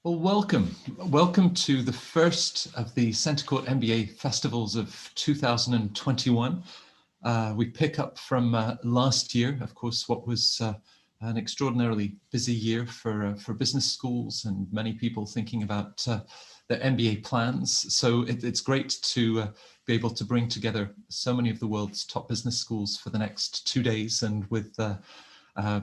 Well, welcome. Welcome to the first of the Centrecourt MBA festivals of 2021. We pick up from last year, of course, what was an extraordinarily busy year for business schools and many people thinking about their MBA plans. So it's great to be able to bring together so many of the world's top business schools for the next 2 days, and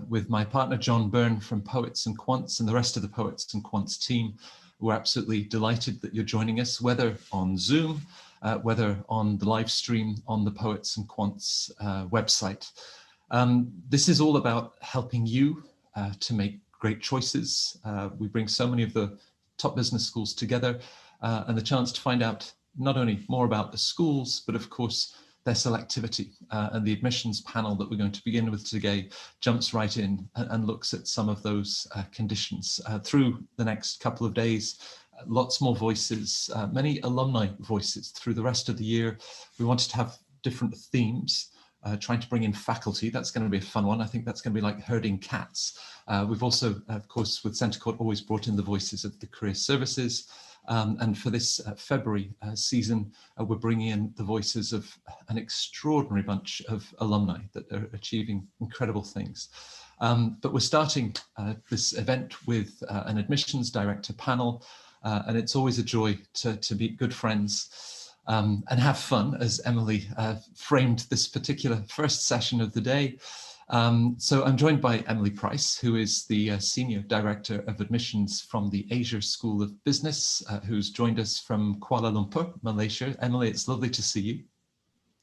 with my partner John Byrne from Poets and Quants and the rest of the Poets and Quants team. We're absolutely delighted that you're joining us, whether on Zoom, whether on the live stream on the Poets and Quants website. This is all about helping you to make great choices. We bring so many of the top business schools together and the chance to find out not only more about the schools, but of course, their selectivity. And the admissions panel that we're going to begin with today jumps right in and looks at some of those conditions. Through the next couple of days, lots more voices, many alumni voices through the rest of the year. We wanted to have different themes, trying to bring in faculty. That's going to be a fun one. I think that's going to be like herding cats. We've also, of course, with Centrecourt, always brought in the voices of the career services. And for this February season, we're bringing in the voices of an extraordinary bunch of alumni that are achieving incredible things. But we're starting this event with an admissions director panel, and it's always a joy to meet good friends and have fun, as Emily framed this particular first session of the day. So I'm joined by Emily Preiss, who is the Senior Director of Admissions from the Asia School of Business, who's joined us from Kuala Lumpur, Malaysia. Emily, it's lovely to see you.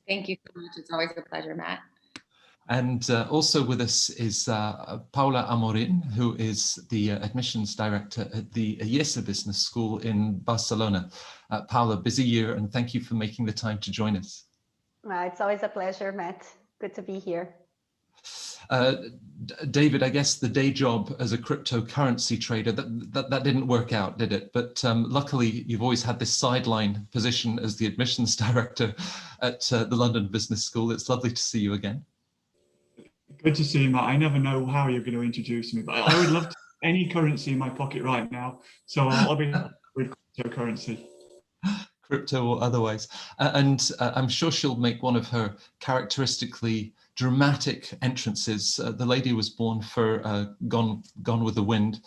Thank you so much. It's always a pleasure, Matt. And also with us is Paula Amorin, who is the Admissions Director at the IESE Business School in Barcelona. Paula, busy year, and thank you for making the time to join us. It's always a pleasure, Matt. Good to be here. David, I guess the day job as a cryptocurrency trader, that didn't work out, did it? But luckily, you've always had this sideline position as the admissions director at the London Business School. It's lovely to see you again. Good to see you, Matt. I never know how you're going to introduce me, but I would love to have any currency in my pocket right now. So I'll be with cryptocurrency. Crypto or otherwise. And I'm sure she'll make one of her characteristically dramatic entrances. The lady was born for Gone with the Wind.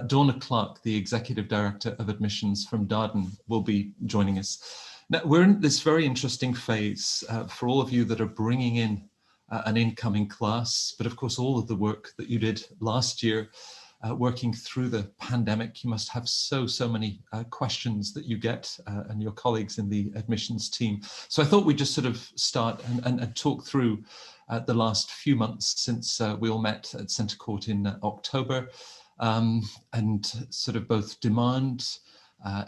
Donna Clark, the Executive Director of Admissions from Darden, will be joining us. Now, we're in this very interesting phase for all of you that are bringing in an incoming class, but of course, all of the work that you did last year, working through the pandemic. You must have so many questions that you get and your colleagues in the admissions team. So I thought we'd just sort of start and talk through the last few months since we all met at Centrecourt in October, and sort of both demand,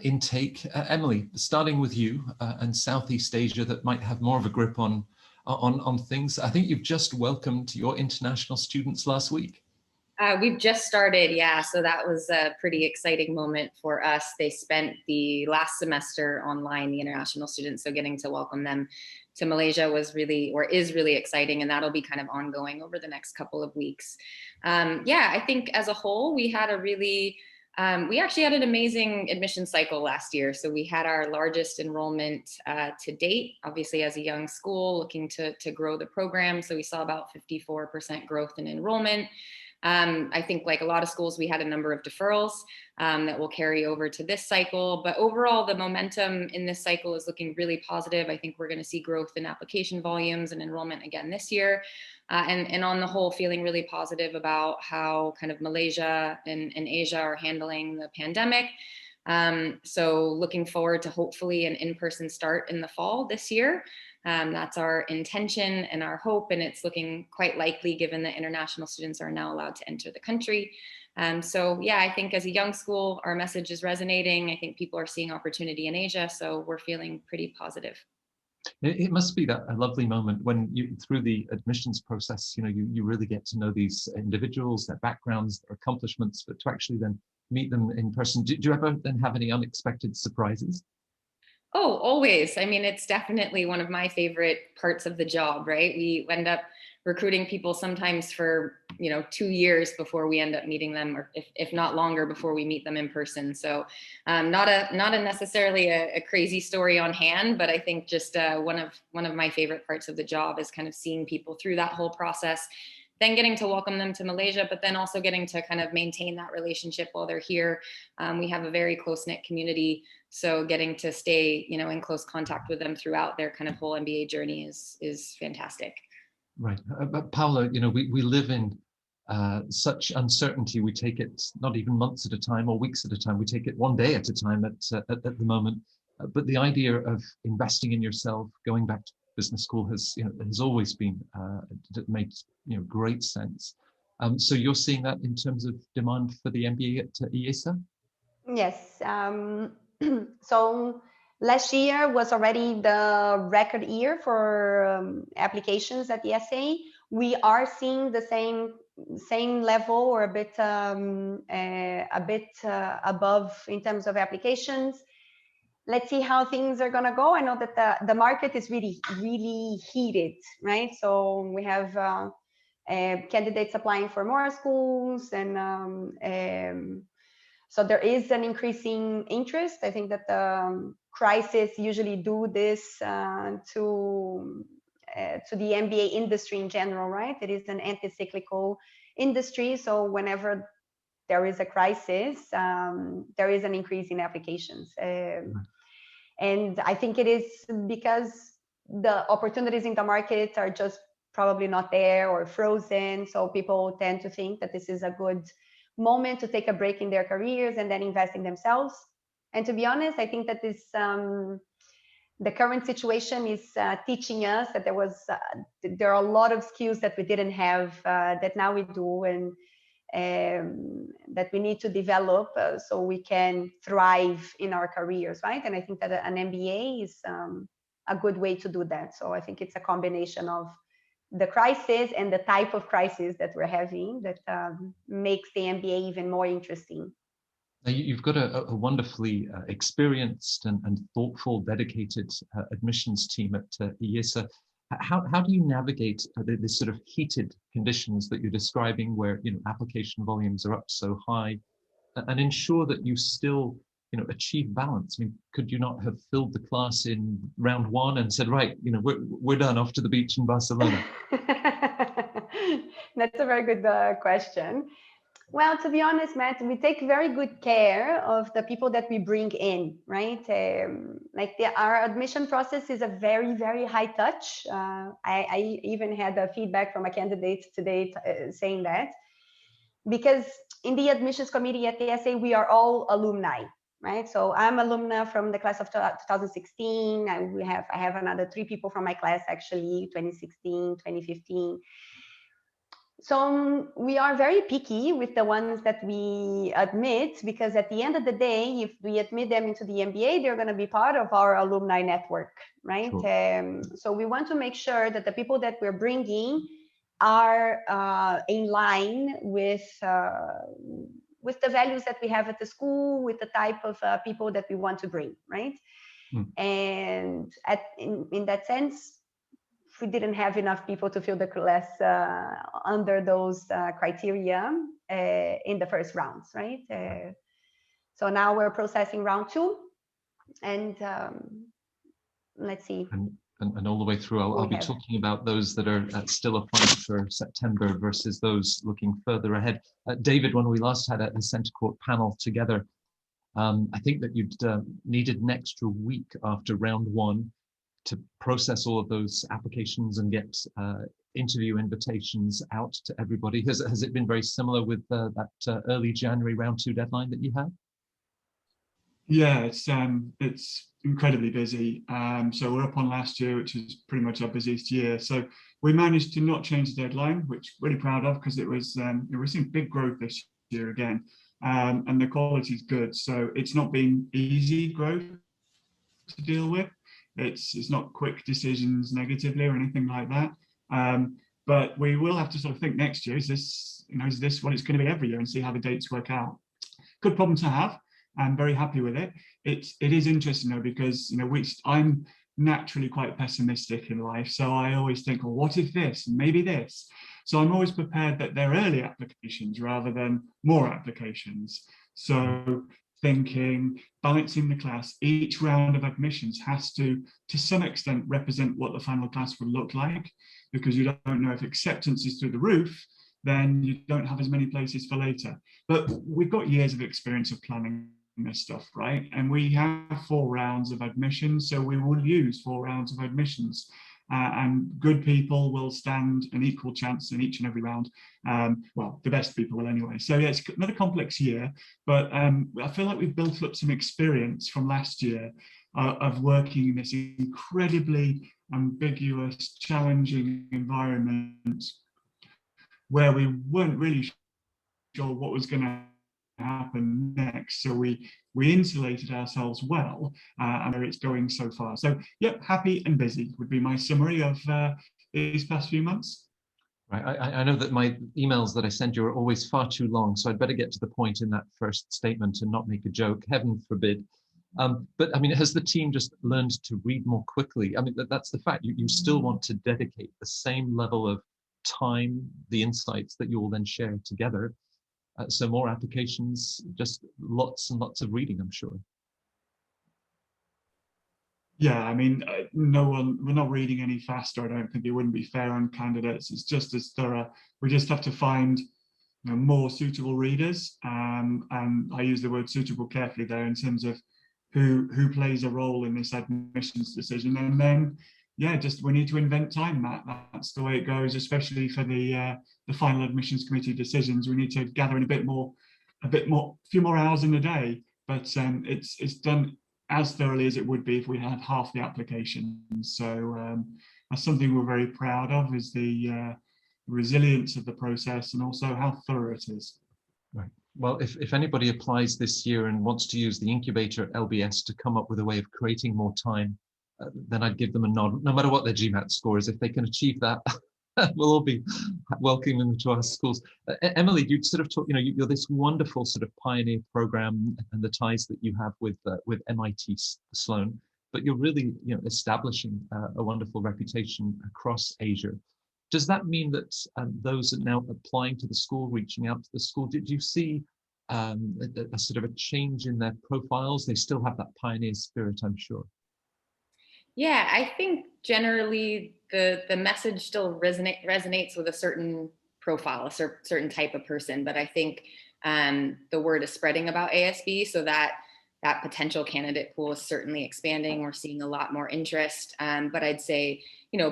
intake. Emily, starting with you and Southeast Asia, that might have more of a grip on things. I think you've just welcomed your international students last week. We've just started, yeah, so that was a pretty exciting moment for us. They spent the last semester online, the international students, so getting to welcome them to Malaysia was really, or is really exciting, and that'll be kind of ongoing over the next couple of weeks. Yeah, I think as a whole, we had a really, we actually had an amazing admission cycle last year. So we had our largest enrollment to date, obviously as a young school looking to grow the program. So we saw about 54% growth in enrollment. I think like a lot of schools, we had a number of deferrals that will carry over to this cycle. But overall, the momentum in this cycle is looking really positive. I think we're going to see growth in application volumes and enrollment again this year. And on the whole, feeling really positive about how kind of Malaysia and Asia are handling the pandemic. So looking forward to hopefully an in-person start in the fall this year. That's our intention and our hope, and it's looking quite likely given that international students are now allowed to enter the country. So yeah, I think as a young school, our message is resonating. I think people are seeing opportunity in Asia, so we're feeling pretty positive. It must be that a lovely moment when you, through the admissions process, you know, you really get to know these individuals, their backgrounds, their accomplishments, but to actually then meet them in person. Do you ever then have any unexpected surprises? Oh, always. I mean, it's definitely one of my favorite parts of the job, right? We end up recruiting people sometimes for 2 years before we end up meeting them, or if not longer before we meet them in person. So not a necessarily a crazy story on hand, but I think just one of my favorite parts of the job is kind of seeing people through that whole process, then getting to welcome them to Malaysia, but then also getting to kind of maintain that relationship while they're here. We have a very close-knit community, so getting to stay, in close contact with them throughout their kind of whole MBA journey is fantastic. Right. But Paula, we live in such uncertainty. We take it not even months at a time or weeks at a time. We take it one day at a time at the moment. But the idea of investing in yourself, going back to business school has always been made great sense. So you're seeing that in terms of demand for the MBA at Eesa? Yes. So last year was already the record year for applications at ESA. We are seeing the same level or a bit above in terms of applications. Let's see how things are going to go. I know that the market is really, really heated, right? So we have candidates applying for more schools, and so there is an increasing interest. I think that the crisis usually do this to the MBA industry in general, right? It is an anti-cyclical industry. So whenever there is a crisis, there is an increase in applications. And I think it is because the opportunities in the market are just probably not there or frozen. So people tend to think that this is a good moment to take a break in their careers and then invest in themselves. And to be honest, I think that this the current situation is teaching us that there are a lot of skills that we didn't have that now we do, and that we need to develop so we can thrive in our careers, right? And I think that an MBA is a good way to do that. So I think it's a combination of the crisis and the type of crisis that we're having that makes the MBA even more interesting. Now, you've got a wonderfully experienced and thoughtful, dedicated admissions team at Eesa. How do you navigate this sort of heated conditions that you're describing, where application volumes are up so high, and ensure that you still achieve balance? I mean, could you not have filled the class in round one and said, right, we're done, off to the beach in Barcelona? That's a very good question. Well, to be honest, Matt, we take very good care of the people that we bring in, right? Our admission process is a very, very high touch. I even had a feedback from a candidate today saying that, because in the admissions committee at the ESA, we are all alumni, right? So I'm alumna from the class of 2016. I have another 3 people from my class, actually, 2016, 2015. So we are very picky with the ones that we admit, because at the end of the day, if we admit them into the MBA, they're going to be part of our alumni network, right? Sure. So we want to make sure that the people that we're bringing are in line with the values that we have at the school, with the type of people that we want to bring, right? And in that sense, we didn't have enough people to fill the class under those criteria in the first rounds, right? So now we're processing round 2, and let's see. And all the way through, I'll be talking about those that are still applying for September versus those looking further ahead. David, when we last had a Centrecourt panel together, I think that you'd needed an extra week after round 1 to process all of those applications and get interview invitations out to everybody. Has it been very similar with that early January round 2 deadline that you had? Yeah, it's incredibly busy. So we're up on last year, which is pretty much our busiest year. So we managed to not change the deadline, which we're really proud of, because it was we're seeing big growth this year again, and the quality is good. So it's not been easy growth to deal with. It's not quick decisions negatively or anything like that. But we will have to sort of think next year, is this what it's going to be every year, and see how the dates work out. Good problem to have. I'm very happy with it. It is interesting though, because I'm naturally quite pessimistic in life. So I always think, well, what if this, and maybe this? So I'm always prepared that they're early applications rather than more applications. So thinking, balancing the class, each round of admissions has to some extent, represent what the final class would look like, because you don't know if acceptance is through the roof, then you don't have as many places for later. But we've got years of experience of planning this stuff, right? And we have 4 rounds of admissions, so we will use 4 rounds of admissions. And good people will stand an equal chance in each and every round. Well, the best people will anyway. So yeah, it's another complex year, but I feel like we've built up some experience from last year of working in this incredibly ambiguous, challenging environment where we weren't really sure what was going to happen next. So we insulated ourselves well, and it's going so far. So yep, happy and busy would be my summary of these past few months. Right. I know that my emails that I send you are always far too long, so I'd better get to the point in that first statement and not make a joke, heaven forbid. But I mean, has the team just learned to read more quickly? I mean, that's the fact. You still want to dedicate the same level of time, the insights that you will then share together. So more applications, just lots and lots of reading, I'm sure. Yeah, I mean, we're not reading any faster. I don't think it wouldn't be fair on candidates. It's just as thorough. We just have to find more suitable readers. And I use the word suitable carefully there in terms of who plays a role in this admissions decision. And then, yeah, just we need to invent time, Matt. That's the way it goes, especially for the final admissions committee decisions. We need to gather in a few more hours in the day. But it's done as thoroughly as it would be if we had half the applications. So that's something we're very proud of, is the resilience of the process and also how thorough it is. Right. Well, if anybody applies this year and wants to use the incubator LBS to come up with a way of creating more time, then I'd give them a nod, no matter what their GMAT score is. If they can achieve that, we'll all be welcoming them to our schools. Emily, you sort of talk, you're this wonderful sort of pioneer program and the ties that you have with MIT Sloan, but you're really establishing a wonderful reputation across Asia. Does that mean that those are now applying to the school, reaching out to the school? Did you see a sort of a change in their profiles? They still have that pioneer spirit, I'm sure. Yeah, I think generally the message still resonates with a certain profile, a certain type of person. But I think the word is spreading about ASB, so that potential candidate pool is certainly expanding. We're seeing a lot more interest. But I'd say,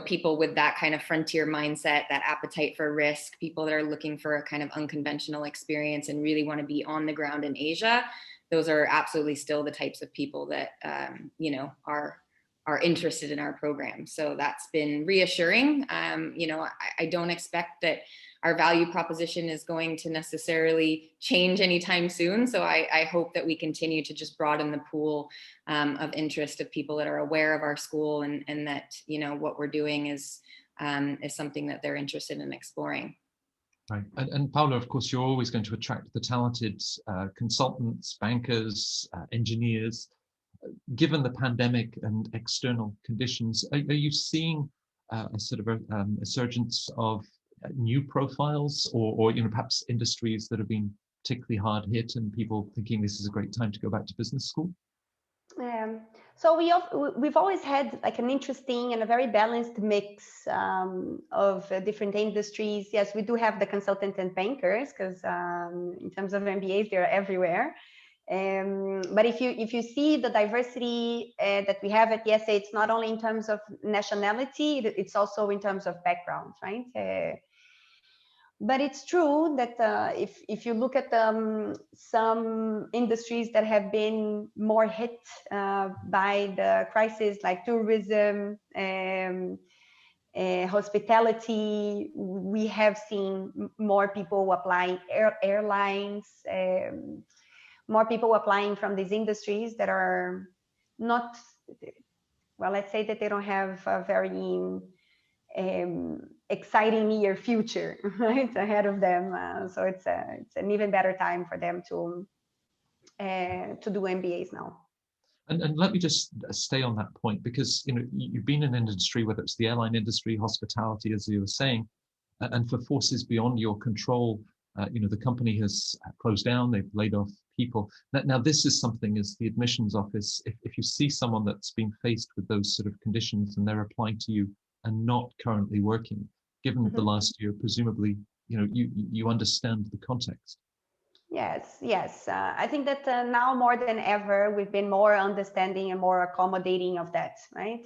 people with that kind of frontier mindset, that appetite for risk, people that are looking for a kind of unconventional experience and really want to be on the ground in Asia, those are absolutely still the types of people that, are interested in our program. So that's been reassuring. I don't expect that our value proposition is going to necessarily change anytime soon. So I hope that we continue to just broaden the pool of interest of people that are aware of our school and that, what we're doing is something that they're interested in exploring. Right. And Paula, of course, you're always going to attract the talented consultants, bankers, engineers. Given the pandemic and external conditions, are you seeing a sort of a resurgence of new profiles or perhaps industries that have been particularly hard hit and people thinking this is a great time to go back to business school? So we've always had like an interesting and a very balanced mix of different industries. Yes, we do have the consultant and bankers because in terms of MBAs, they're everywhere. But if you see the diversity that we have at IESE, it's not only in terms of nationality, it's also in terms of background, right? But it's true that if you look at some industries that have been more hit by the crisis, like tourism, hospitality, we have seen more people applying, airlines, more people applying from these industries that are not, well, let's say that they don't have a very exciting near future, right, ahead of them. So it's an even better time for them to do MBAs now. And let me just stay on that point, because you've been in an industry, whether it's the airline industry, hospitality, as you were saying, and for forces beyond your control, the company has closed down, they've laid off people. Now this is something, as the admissions office, if you see someone that's been faced with those sort of conditions and they're applying to you and not currently working, given the last year, presumably, you understand the context. Yes, yes. I think that now more than ever, we've been more understanding and more accommodating of that, right?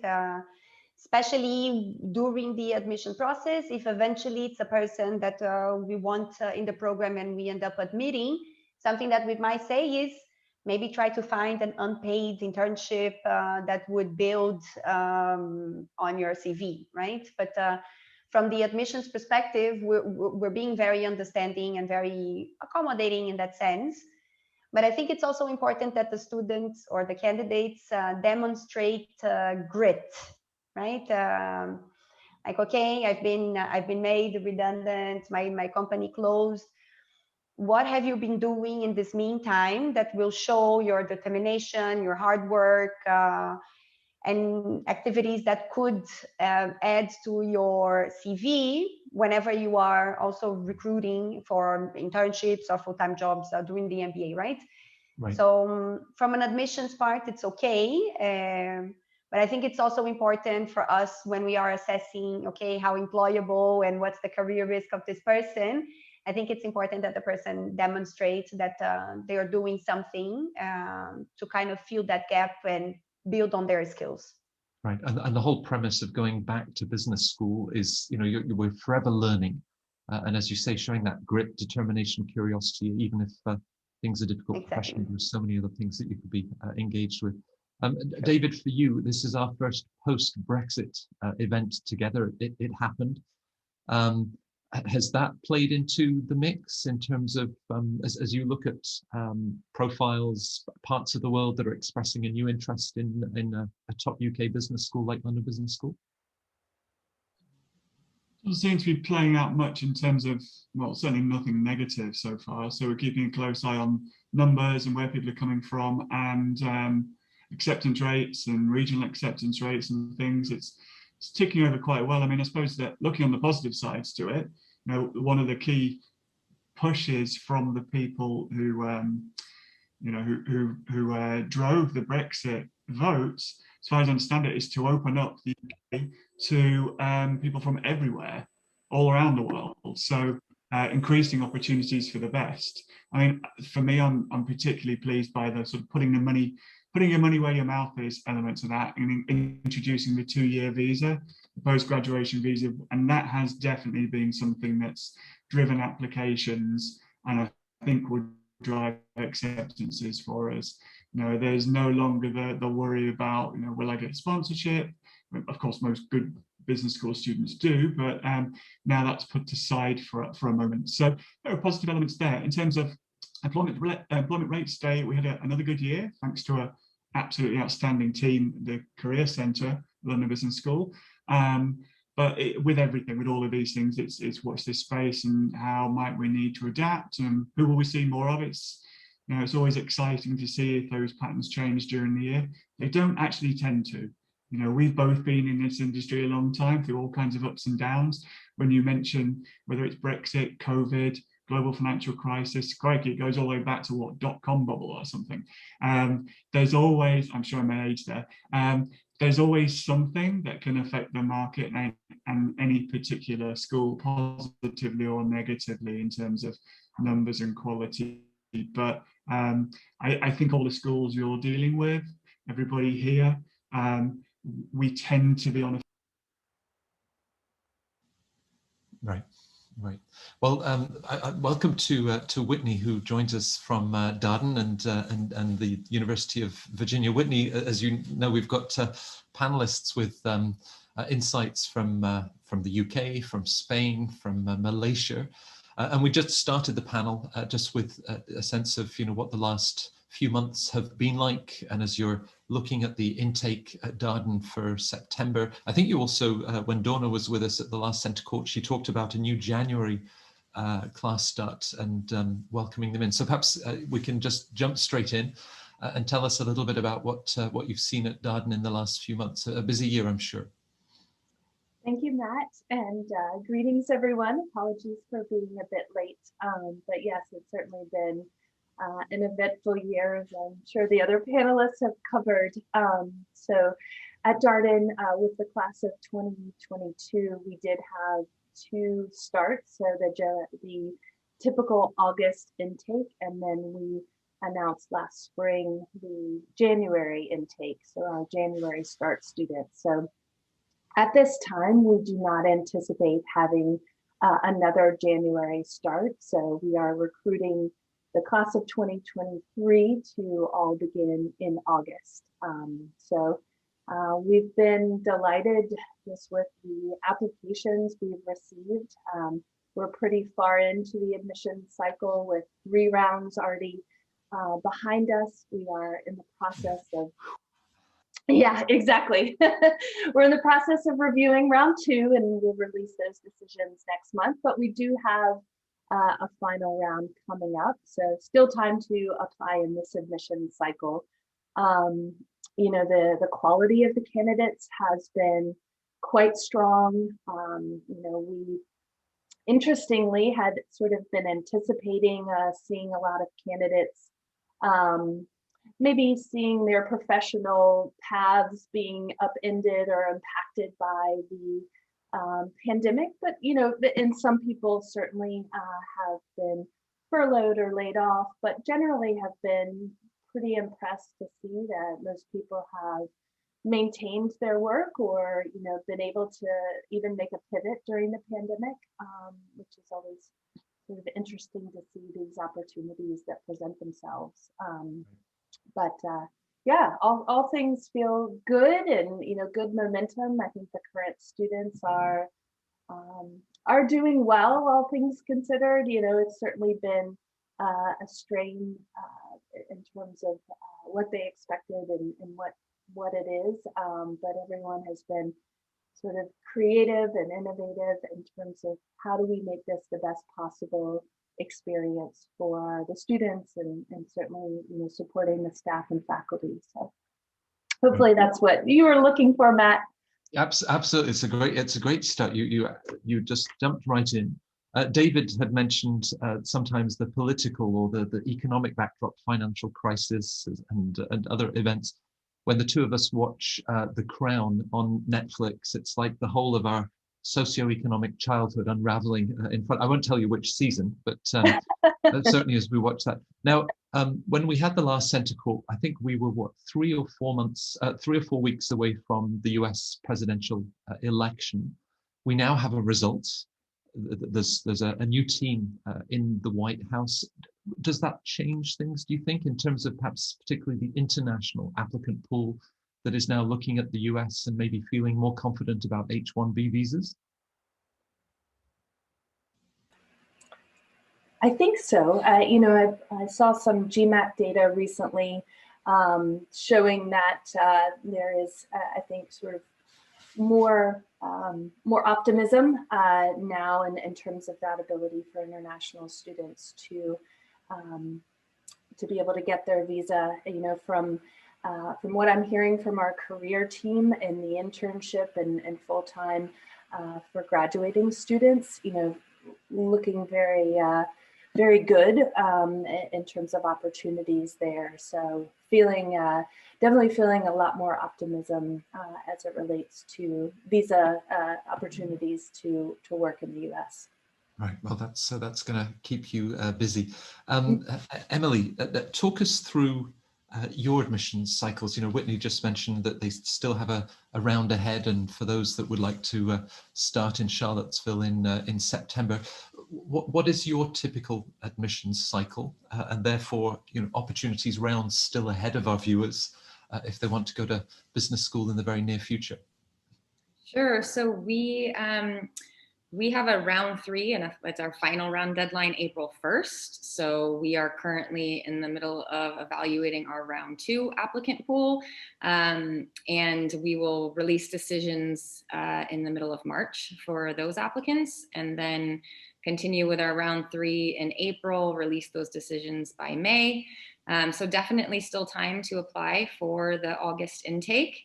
Especially during the admission process, if eventually it's a person that we want in the program and we end up admitting, something that we might say is maybe try to find an unpaid internship that would build on your CV, right? But from the admissions perspective, we're being very understanding and very accommodating in that sense. But I think it's also important that the students or the candidates demonstrate grit, right? Like, okay, I've been made redundant, my company closed. What have you been doing in this meantime that will show your determination, your hard work, and activities that could add to your CV whenever you are also recruiting for internships or full-time jobs during the MBA, right? Right. So from an admissions part, it's okay. But I think it's also important for us when we are assessing, okay, how employable and what's the career risk of this person. I think it's important that the person demonstrates that they are doing something to kind of fill that gap and build on their skills. Right, and the whole premise of going back to business school is, we're forever learning, and as you say, showing that grit, determination, curiosity, even if things are difficult professionally, there's so many other things that you could be engaged with. David, for you, this is our first post-Brexit event together. It happened. Has that played into the mix in terms of, as you look at profiles, parts of the world that are expressing a new interest in a top UK business school like London Business School? Doesn't seem to be playing out much in terms of, well, certainly nothing negative so far. So we're keeping a close eye on numbers and where people are coming from, and acceptance rates and regional acceptance rates and things. It's ticking over quite well. I mean, I suppose that looking on the positive sides to it, one of the key pushes from the people who drove the Brexit votes, as far as I understand it, is to open up the UK to people from everywhere, all around the world. So increasing opportunities for the best. I mean, for me, I'm particularly pleased by the sort of putting your money where your mouth is elements of that, and introducing the 2-year visa, the post-graduation visa, and that has definitely been something that's driven applications, and I think would drive acceptances for us. There's no longer the worry about, will I get sponsorship? Of course, most good business school students do, but now that's put aside for a moment. So there are positive elements there. In terms of employment rates today, we had another good year, thanks to an absolutely outstanding team, the Career Centre, London Business School. But with everything, with all of these things, it's watch this space and how might we need to adapt, and who will we see more of? It's always exciting to see if those patterns change during the year. They don't actually tend to. We've both been in this industry a long time through all kinds of ups and downs. When you mention whether it's Brexit, COVID, global financial crisis, crikey, it goes all the way back to what, .com bubble or something. There's always, I'm showing my age there, there's always something that can affect the market and any particular school positively or negatively in terms of numbers and quality. But I think all the schools you're dealing with, everybody here, we tend to be on a... Right. Well, welcome to Whitney, who joins us from Darden and the University of Virginia. Whitney, as you know, we've got panelists with insights from the UK, from Spain, from Malaysia, and we just started the panel just with a sense of what the last few months have been like, and as you're looking at the intake at Darden for September. I think you also, when Donna was with us at the last Centrecourt, she talked about a new January class start and welcoming them in. So perhaps we can just jump straight in. and tell us a little bit about what you've seen at Darden in the last few months. A busy year, I'm sure. Thank you, Matt, and greetings, everyone. Apologies for being a bit late, but yes, it's certainly been an eventful year, as I'm sure the other panelists have covered. So at Darden, with the class of 2022, we did have 2 starts. So the typical August intake, and then we announced last spring the January intake, so our January start students. So at this time, we do not anticipate having another January start. So we are recruiting the class of 2023 to all begin in August. We've been delighted just with the applications we've received. We're pretty far into the admission cycle with 3 rounds already behind us. We are in the process of Yeah, exactly. We're in the process of reviewing round 2, and we'll release those decisions next month, but we do have a final round coming up. So still time to apply in this admission cycle. You know, the quality of the candidates has been quite strong. You know, we interestingly had sort of been anticipating seeing a lot of candidates maybe seeing their professional paths being upended or impacted by the pandemic, but you know, and some people certainly have been furloughed or laid off, but generally have been pretty impressed to see that most people have maintained their work, or you know, been able to even make a pivot during the pandemic, which is always sort of interesting to see these opportunities that present themselves. But yeah, all things feel good, and you know, good momentum. I think the current students are doing well, all things considered. You know, it's certainly been a strain in terms of what they expected and what it is. But everyone has been sort of creative and innovative in terms of how do we make this the best possible experience for the students, and certainly, you know, supporting the staff and faculty. So hopefully that's what you were looking for, Matt. Absolutely, it's a great start. You just jumped right in. David had mentioned sometimes the political or the economic backdrop, financial crisis, and other events. When the 2 of us watch The Crown on Netflix, it's like the whole of our socioeconomic childhood unraveling in front. I won't tell you which season, but certainly as we watch that. Now, when we had the last Centrecourt, I think we were 3 or 4 weeks away from the US presidential election. We now have a result. There's a new team in the White House. Does that change things, do you think, in terms of perhaps particularly the international applicant pool that is now looking at the US and maybe feeling more confident about H-1B visas? I think so. You know, I saw some GMAT data recently showing that there is, I think, sort of more optimism now in terms of that ability for international students to be able to get their visa. You know, from what I'm hearing from our career team and the internship and full-time for graduating students, you know, looking very good in terms of opportunities there. So definitely feeling a lot more optimism as it relates to visa opportunities to work in the US. Right. Well, that's going to keep you busy. Emily, talk us through your admissions cycles. You know, Whitney just mentioned that they still have a round ahead, and for those that would like to start in Charlottesville in September, what is your typical admissions cycle, and therefore, you know, opportunities rounds still ahead of our viewers if they want to go to business school in the very near future? Sure. So we have a round 3, and it's our final round deadline, April 1st. So we are currently in the middle of evaluating our round 2 applicant pool. And we will release decisions in the middle of March for those applicants, and then continue with our round 3 in April, release those decisions by May. So definitely still time to apply for the August intake.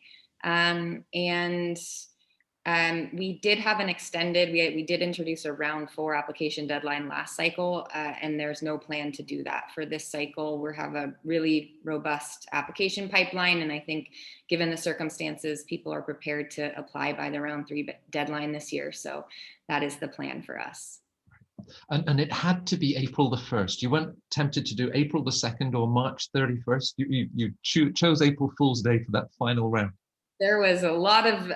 We did have an extended, we did introduce a round 4 application deadline last cycle, and there's no plan to do that for this cycle. We have a really robust application pipeline, and I think given the circumstances, people are prepared to apply by the round 3 deadline this year. So that is the plan for us. And it had to be April the 1st. You weren't tempted to do April the 2nd or March 31st. You chose April Fool's Day for that final round. There was a lot of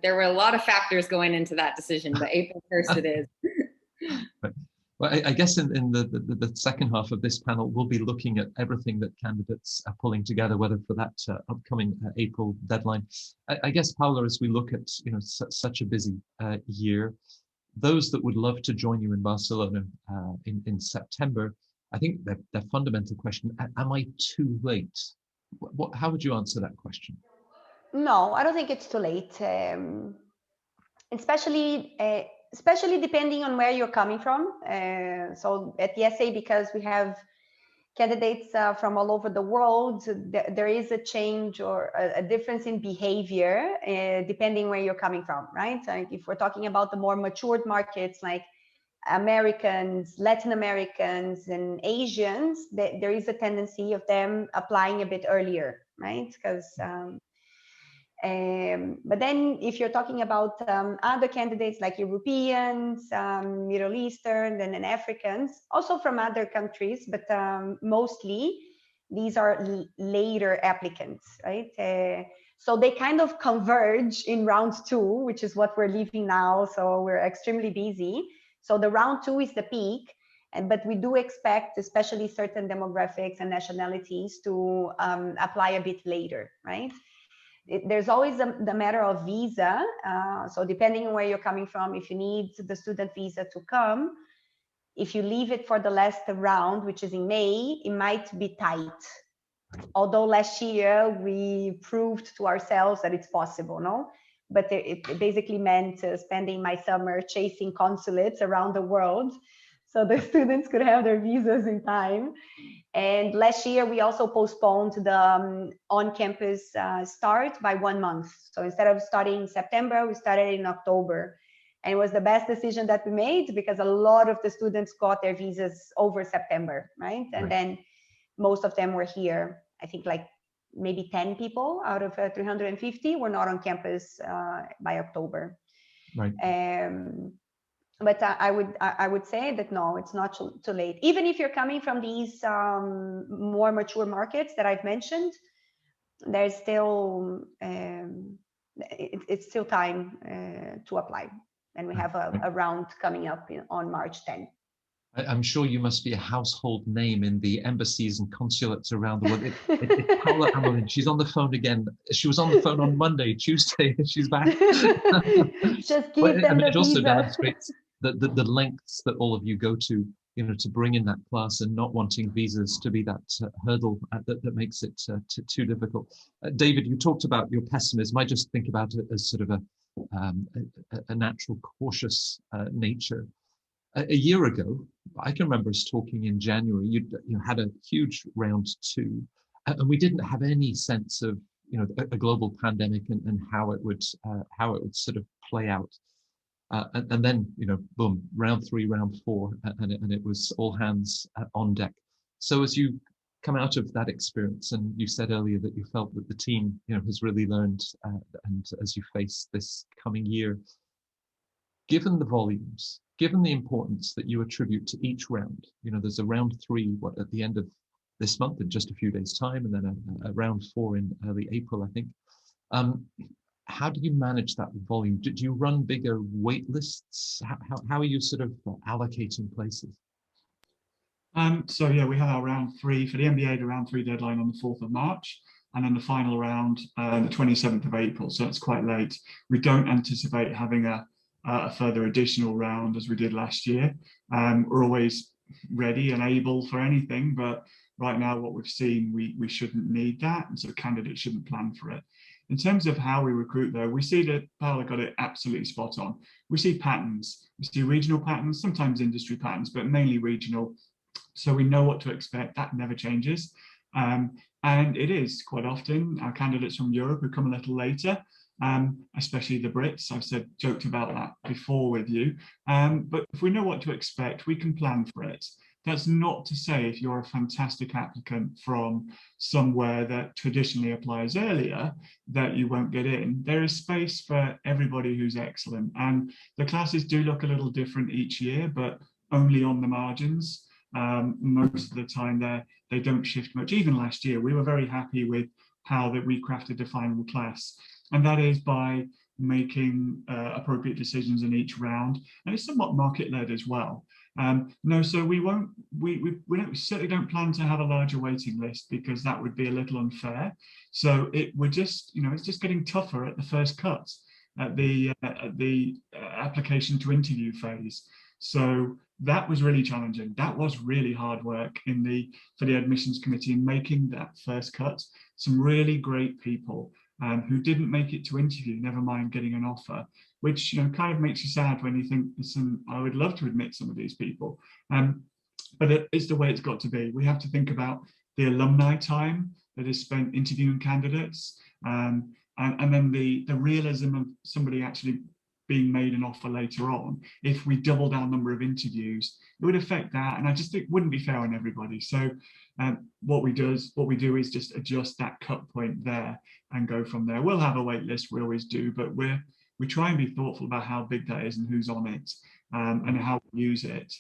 there were a lot of factors going into that decision, but April 1st it is. Right. Well, I guess in the second half of this panel, we'll be looking at everything that candidates are pulling together, whether for that upcoming April deadline. I guess, Paula, as we look at such a busy year, those that would love to join you in Barcelona in September, I think their fundamental question: am I too late? How would you answer that question? No, I don't think it's too late, especially depending on where you're coming from. So at the IESE, because we have candidates from all over the world, there is a change or a difference in behavior depending where you're coming from, right? Like if we're talking about the more matured markets like Americans, Latin Americans, and Asians, there is a tendency of them applying a bit earlier, right? Because but then if you're talking about other candidates like Europeans, Middle Eastern, and then Africans, also from other countries, but mostly these are later applicants, right? So they kind of converge in round 2, which is what we're living now. So we're extremely busy. So the round 2 is the peak. But we do expect, especially certain demographics and nationalities, to apply a bit later, right? There's always the matter of visa. So depending on where you're coming from, if you need the student visa to come, if you leave it for the last round, which is in May, it might be tight. Although last year we proved to ourselves that it's possible, no? But it basically meant spending my summer chasing consulates around the world so the students could have their visas in time. And last year, we also postponed the on-campus start by 1 month. So instead of starting in September, we started in October. And it was the best decision that we made because a lot of the students got their visas over September, right? And then most of them were here. I think like maybe 10 people out of 350 were not on campus by October. Right. But I would say that no, it's not too late. Even if you're coming from these more mature markets that I've mentioned, there's still it's still time to apply, and we have a round coming up on March 10. I'm sure you must be a household name in the embassies and consulates around the world. It's Paula Amelin. She's on the phone again. She was on the phone on Monday, Tuesday. She's back. Just give them the it also visa. demonstrates the lengths that all of you go to, to bring in that class, and not wanting visas to be that hurdle that makes it too difficult. David, you talked about your pessimism. I just think about it as sort of a natural, cautious nature. A year ago, I can remember us talking in January. You had a huge round 2, and we didn't have any sense of a global pandemic and how it would sort of play out. And then boom, round 3, round 4, and it was all hands on deck. So as you come out of that experience, and you said earlier that you felt that the team has really learned, and as you face this coming year, given the volumes, given the importance that you attribute to each round, there's a round 3 at the end of this month in just a few days' time, and then a round 4 in early April, I think. How do you manage that volume? Do you run bigger wait lists? How are you sort of allocating places? So yeah, we have our round 3 for the MBA, the round 3 deadline on the 4th of March, and then the final round the 27th of April. So it's quite late. We don't anticipate having a further additional round as we did last year. We're always ready and able for anything, but right now what we've seen, we shouldn't need that, and so candidates shouldn't plan for it. In terms of how we recruit, though, we see that Paula got it absolutely spot on. We see patterns. We see regional patterns, sometimes industry patterns, but mainly regional. So we know what to expect. That never changes. And it is quite often our candidates from Europe who come a little later, especially the Brits. I've joked about that before with you. But if we know what to expect, we can plan for it. That's not to say if you're a fantastic applicant from somewhere that traditionally applies earlier, that you won't get in. There is space for everybody who's excellent. And the classes do look a little different each year, but only on the margins. Most of the time they don't shift much. Even last year, we were very happy with how that we crafted the final class. And that is by making appropriate decisions in each round. And it's somewhat market-led as well. No, so we certainly don't plan to have a larger waiting list, because that would be a little unfair. So we're just, it's just getting tougher at the first cut, at the application to interview phase. So that was really challenging. That was really hard work for the admissions committee in making that first cut. Some really great people who didn't make it to interview, never mind getting an offer, which kind of makes you sad when you think, listen, I would love to admit some of these people, but it's the way it's got to be. We have to think about the alumni time that is spent interviewing candidates, and then the realism of somebody actually being made an offer later on. If we doubled our number of interviews, it would affect that, and I just think it wouldn't be fair on everybody. So what we do is just adjust that cut point there and go from there. We'll have a wait list, we always do, but we try and be thoughtful about how big that is and who's on it, and how we use it.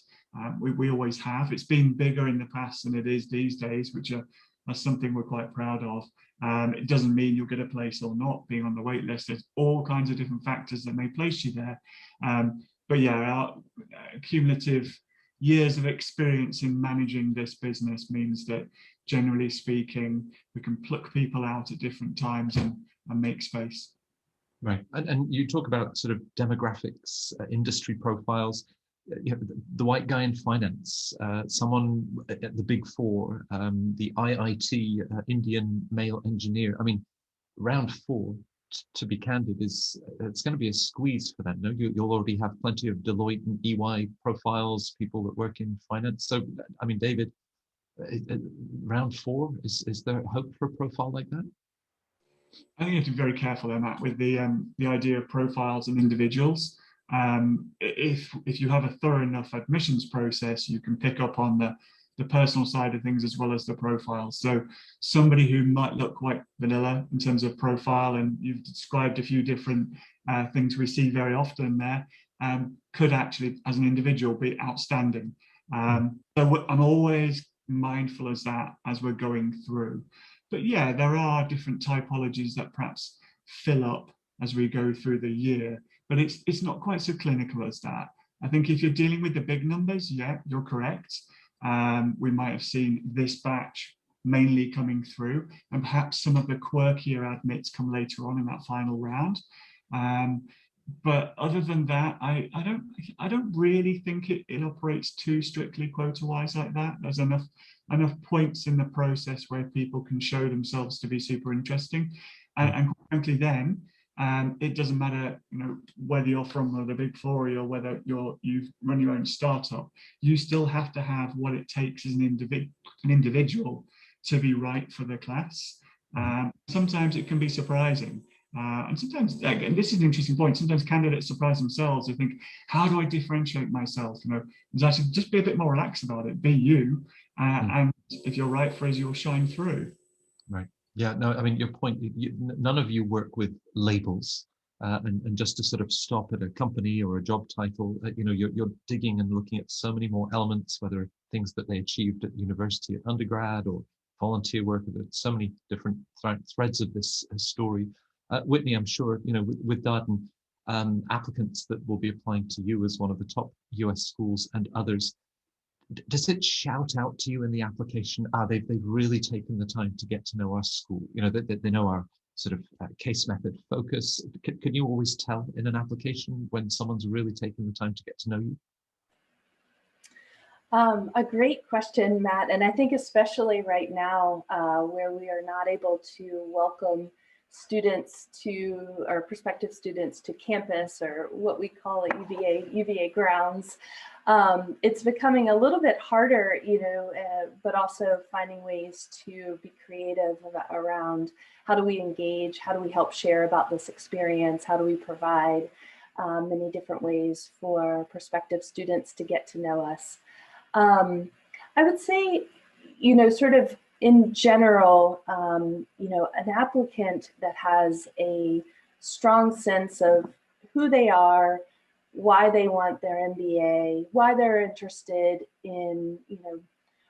We always have. It's been bigger in the past than it is these days, which are something we're quite proud of. It doesn't mean you'll get a place or not being on the wait list. There's all kinds of different factors that may place you there. But yeah, our cumulative years of experience in managing this business means that, generally speaking, we can pluck people out at different times and make space. Right, and you talk about sort of demographics, industry profiles. You have the white guy in finance, someone at the Big Four, the IIT Indian male engineer. I mean, round 4, to be candid, it's going to be a squeeze for them. No, you'll already have plenty of Deloitte and EY profiles, people that work in finance. So, I mean, David, round 4, is there hope for a profile like that? I think you have to be very careful on that with the idea of profiles and individuals. If you have a thorough enough admissions process, you can pick up on the personal side of things as well as the profiles. So somebody who might look quite vanilla in terms of profile, and you've described a few different things we see very often there, could actually, as an individual, be outstanding. So I'm always mindful of that as we're going through. But yeah, there are different typologies that perhaps fill up as we go through the year, but it's not quite so clinical as that. I think if you're dealing with the big numbers, yeah, you're correct. We might have seen this batch mainly coming through, and perhaps some of the quirkier admits come later on in that final round. But other than that, I don't really think it operates too strictly quota-wise like that. There's enough points in the process where people can show themselves to be super interesting, and frankly, then it doesn't matter, whether you're from the Big Four or whether you've run your own startup. You still have to have what it takes as an individual to be right for the class. Sometimes it can be surprising. And sometimes, again, this is an interesting point, sometimes candidates surprise themselves. They think, how do I differentiate myself? Actually just be a bit more relaxed about it, be you, and if you're right for us, you'll shine through. Right. Yeah, no, I mean, your point, none of you work with labels, and just to sort of stop at a company or a job title, you're digging and looking at so many more elements, whether things that they achieved at university, at undergrad, or volunteer work. There's so many different threads of this story. Whitney, I'm sure, with Darden, applicants that will be applying to you as one of the top US schools and others, does it shout out to you in the application, they've really taken the time to get to know our school, they know our sort of case method focus? Can you always tell in an application when someone's really taken the time to get to know you? A great question, Matt. And I think especially right now, where we are not able to welcome students or prospective students to campus, or what we call UVA grounds, It's becoming a little bit harder, but also finding ways to be creative around how do we engage, how do we help share about this experience, how do we provide many different ways for prospective students to get to know us. I would say, sort of in general, an applicant that has a strong sense of who they are, why they want their MBA, why they're interested in,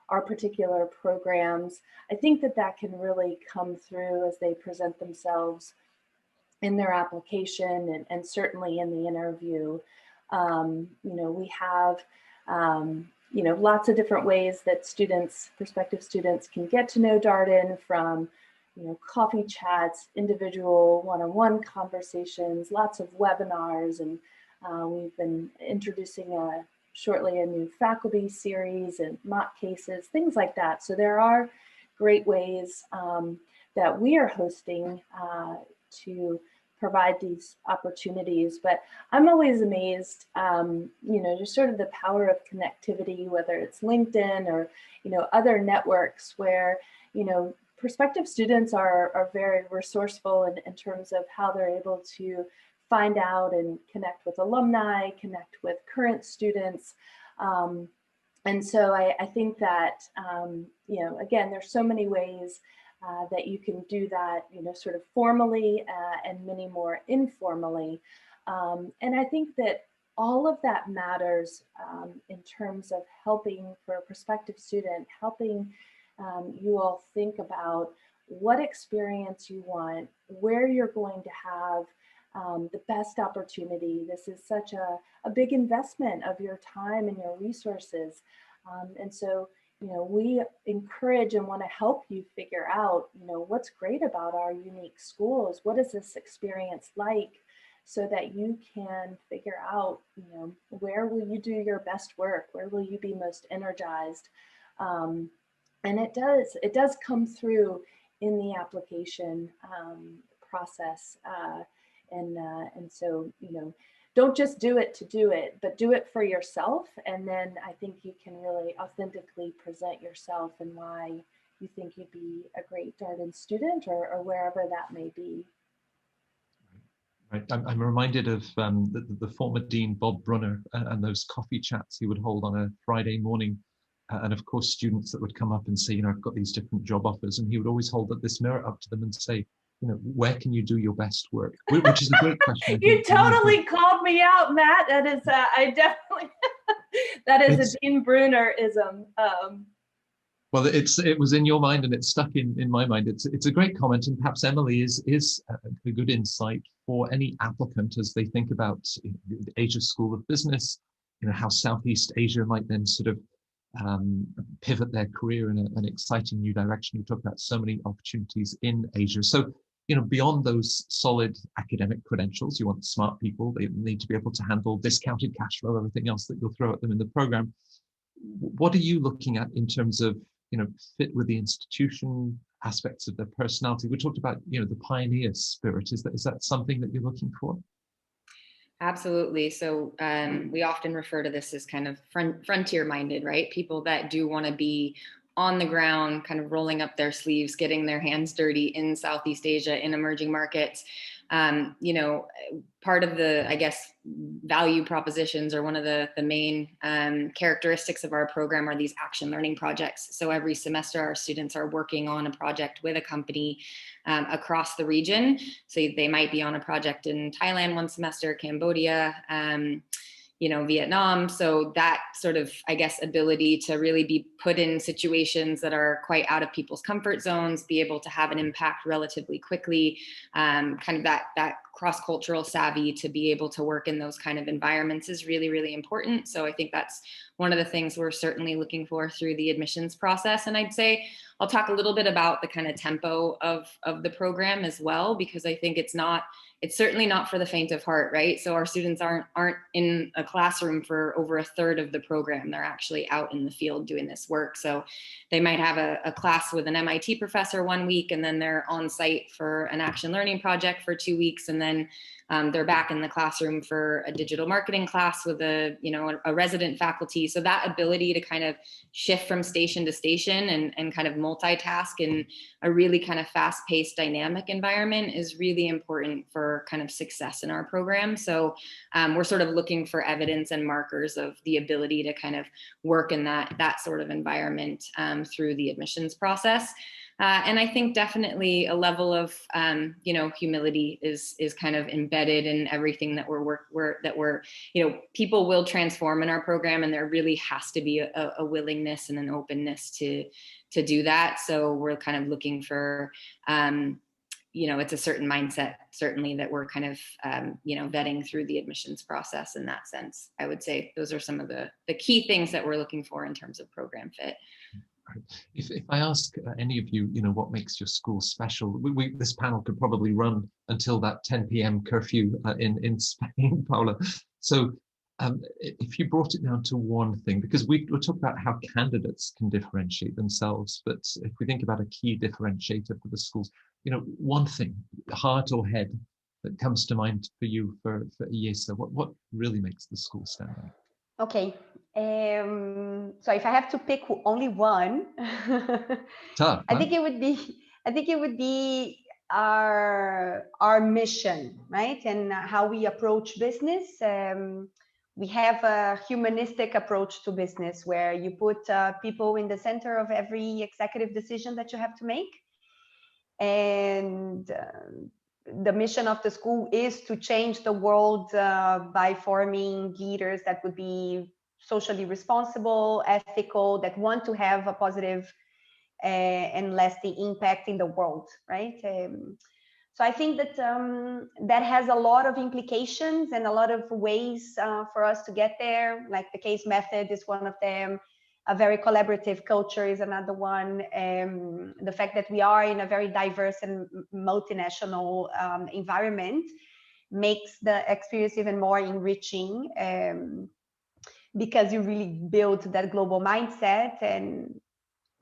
our particular programs. I think that can really come through as they present themselves in their application and certainly in the interview. We have, lots of different ways that prospective students can get to know Darden, from, coffee chats, individual one-on-one conversations, lots of webinars, and we've been introducing shortly a new faculty series and mock cases, things like that. So there are great ways that we are hosting to provide these opportunities. But I'm always amazed, just sort of the power of connectivity, whether it's LinkedIn or, other networks where, prospective students are very resourceful in terms of how they're able to find out and connect with alumni, connect with current students. And so I think that, again, there's so many ways that you can do that, sort of formally and many more informally. And I think that all of that matters in terms of helping for a prospective student, helping you all think about what experience you want, where you're going to have the best opportunity. This is such a big investment of your time and your resources. And so, we encourage and want to help you figure out, what's great about our unique schools. What is this experience like, so that you can figure out, where will you do your best work? Where will you be most energized? And it does come through in the application process. And so, don't just do it to do it, but do it for yourself. And then I think you can really authentically present yourself and why you think you'd be a great Darden student or wherever that may be. Right. I'm reminded of the former Dean, Bob Brunner, and those coffee chats he would hold on a Friday morning. And of course, students that would come up and say, I've got these different job offers. And he would always hold this mirror up to them and say, where can you do your best work? Which is a great question. You totally called me out, Matt. That is, I definitely, that is a Dean Brunner-ism. Well, it was in your mind and it's stuck in my mind. It's a great comment, and perhaps Emily is a good insight for any applicant as they think about the Asia School of Business, how Southeast Asia might then sort of pivot their career in an exciting new direction. You talk about so many opportunities in Asia. So, beyond those solid academic credentials, you want smart people. They need to be able to handle discounted cash flow, everything else that you'll throw at them in the program. What are you looking at in terms of, fit with the institution, aspects of their personality? We talked about, the pioneer spirit. Is that something that you're looking for? Absolutely. So we often refer to this as kind of frontier minded, right? People that do want to be on the ground, kind of rolling up their sleeves, getting their hands dirty in Southeast Asia, in emerging markets. Part of the, I guess, value propositions, or one of the main characteristics of our program, are these action learning projects. So every semester, our students are working on a project with a company across the region. So they might be on a project in Thailand one semester, Cambodia, Vietnam. So that sort of, I guess, ability to really be put in situations that are quite out of people's comfort zones, be able to have an impact relatively quickly, kind of that cross-cultural savvy to be able to work in those kind of environments is really, really important. So I think that's one of the things we're certainly looking for through the admissions process. And I'd say I'll talk a little bit about the kind of tempo of the program as well, because I think it's certainly not for the faint of heart, right? So our students aren't in a classroom for over a third of the program. They're actually out in the field doing this work. So they might have a class with an MIT professor one week, and then they're on site for an action learning project for 2 weeks. And then They're back in the classroom for a digital marketing class with a resident faculty. So that ability to kind of shift from station to station and kind of multitask in a really kind of fast-paced dynamic environment is really important for kind of success in our program. So we're sort of looking for evidence and markers of the ability to kind of work in that sort of environment through the admissions process. And I think definitely a level of, humility is kind of embedded in everything that people will transform in our program, and there really has to be a willingness and an openness to do that. So we're kind of looking for, it's a certain mindset, certainly, that we're kind of, vetting through the admissions process in that sense. I would say those are some of the key things that we're looking for in terms of program fit. If I ask any of you, what makes your school special, this panel could probably run until that 10 p.m. curfew in Spain, Paula. So if you brought it down to one thing, because we'll talk about how candidates can differentiate themselves, but if we think about a key differentiator for the schools, one thing, heart or head, that comes to mind for you for IESE, what really makes the school stand out? Okay. So if I have to pick only one, Tough, huh? I think it would be our mission, right? And how we approach business. We have a humanistic approach to business where you put people in the center of every executive decision that you have to make. And the mission of the school is to change the world by forming leaders that would be socially responsible, ethical, that want to have a positive and lasting impact in the world, right? So I think that that has a lot of implications and a lot of ways for us to get there. Like the case method is one of them. A very collaborative culture is another one. The fact that we are in a very diverse and multinational environment makes the experience even more enriching, because you really build that global mindset. And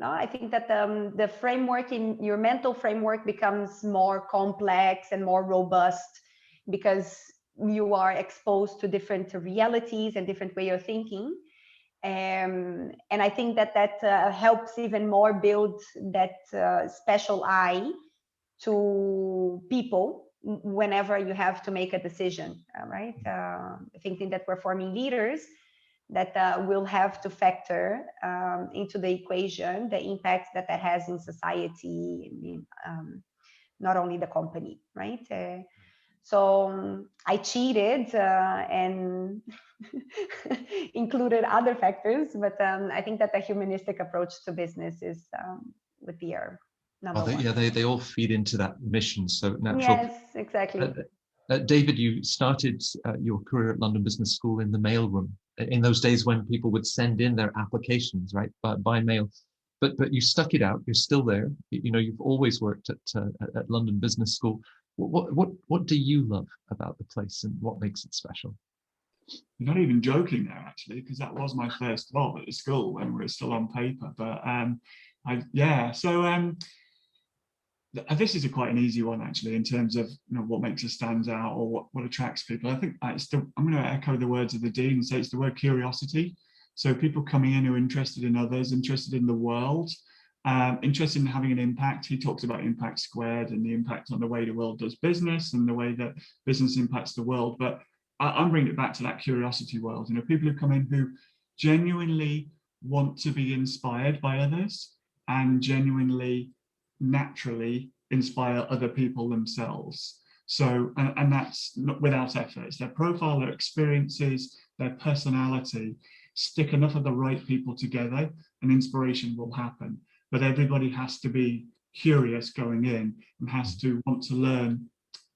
I think that the framework in your mental framework becomes more complex and more robust because you are exposed to different realities and different way of thinking. And I think that helps even more build that special eye to people whenever you have to make a decision, right? Thinking that we're forming leaders that will have to factor into the equation the impact that has in society, not only the company, right? So I cheated and included other factors, but I think that the humanistic approach to business is would be our number one. Yeah, they all feed into that mission, so natural. Yes, exactly. David, you started your career at London Business School in the mailroom in those days when people would send in their applications, right, by mail. But you stuck it out. You're still there. You've always worked at London Business School. What do you love about the place, and what makes it special? I'm not even joking there, actually, because that was my first job at the school when we were still on paper. But this is quite an easy one, actually, in terms of what makes us stand out or what attracts people. I think I'm going to echo the words of the Dean and say it's the word curiosity. So people coming in who are interested in others, interested in the world, interested in having an impact. He talks about impact squared and the impact on the way the world does business and the way that business impacts the world. But I'm bringing it back to that curiosity world. People who come in who genuinely want to be inspired by others and genuinely, naturally inspire other people themselves. So, and that's not without effort. It's their profile, their experiences, their personality. Stick enough of the right people together and inspiration will happen. But everybody has to be curious going in and has to want to learn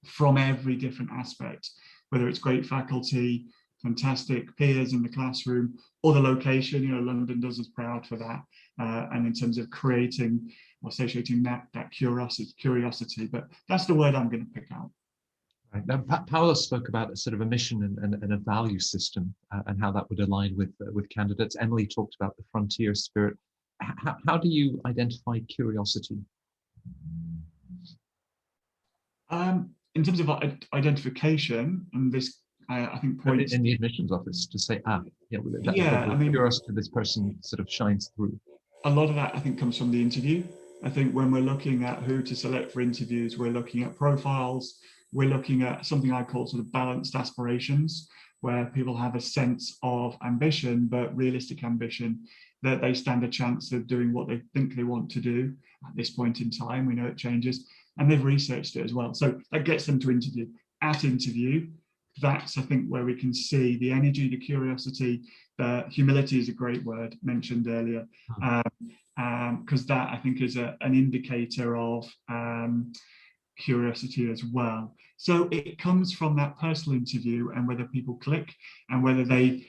from every different aspect, whether it's great faculty, fantastic peers in the classroom, or the location. London does us proud for that. And in terms of creating or satiating that curiosity. But that's the word I'm going to pick out. Right. Now, Paula spoke about a sort of a mission and a value system and how that would align with candidates. Emily talked about the frontier spirit. How do you identify curiosity? In in terms of identification, and this I think points in the admissions office to say, yeah, I mean, curiosity this person sort of shines through. A lot of that I think comes from the interview. I think when we're looking at who to select for interviews, we're looking at profiles, we're looking at something I call sort of balanced aspirations, where people have a sense of ambition, but realistic ambition, that they stand a chance of doing what they think they want to do at this point in time. We know it changes, and they've researched it as well. So that gets them to interview. At interview, that's, I think, where we can see the energy, the curiosity, the humility is a great word mentioned earlier, because that, I think, is an indicator of curiosity as well. So it comes from that personal interview and whether people click and whether they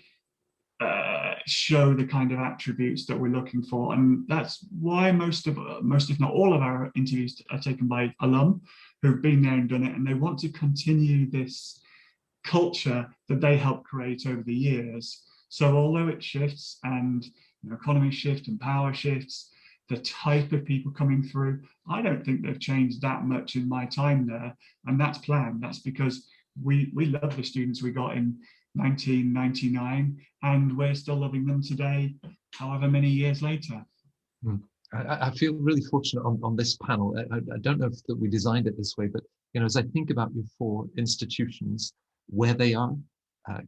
show the kind of attributes that we're looking for. And that's why most if not all of our interviews are taken by alum who've been there and done it, and they want to continue this culture that they helped create over the years. So although it shifts and economy shift and power shifts, the type of people coming through, I don't think they've changed that much in my time there. And that's planned. That's because we love the students we got in 1999, and we're still loving them today, however many years later. I feel really fortunate on this panel. I don't know if that we designed it this way, but as I think about your 4 institutions, where they are,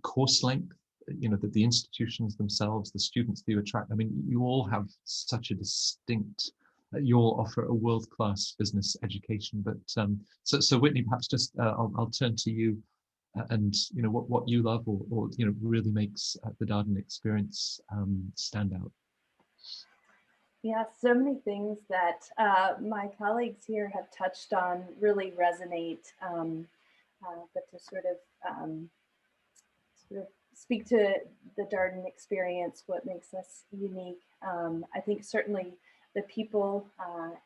course length, that the institutions themselves, the students that you attract, I mean, you all have such a distinct, you all offer a world-class business education. But so Whitney, perhaps just I'll turn to you, and what you love or really makes the Darden Experience stand out. Yeah, so many things that my colleagues here have touched on really resonate, but to sort of speak to the Darden Experience, what makes us unique, I think certainly the people,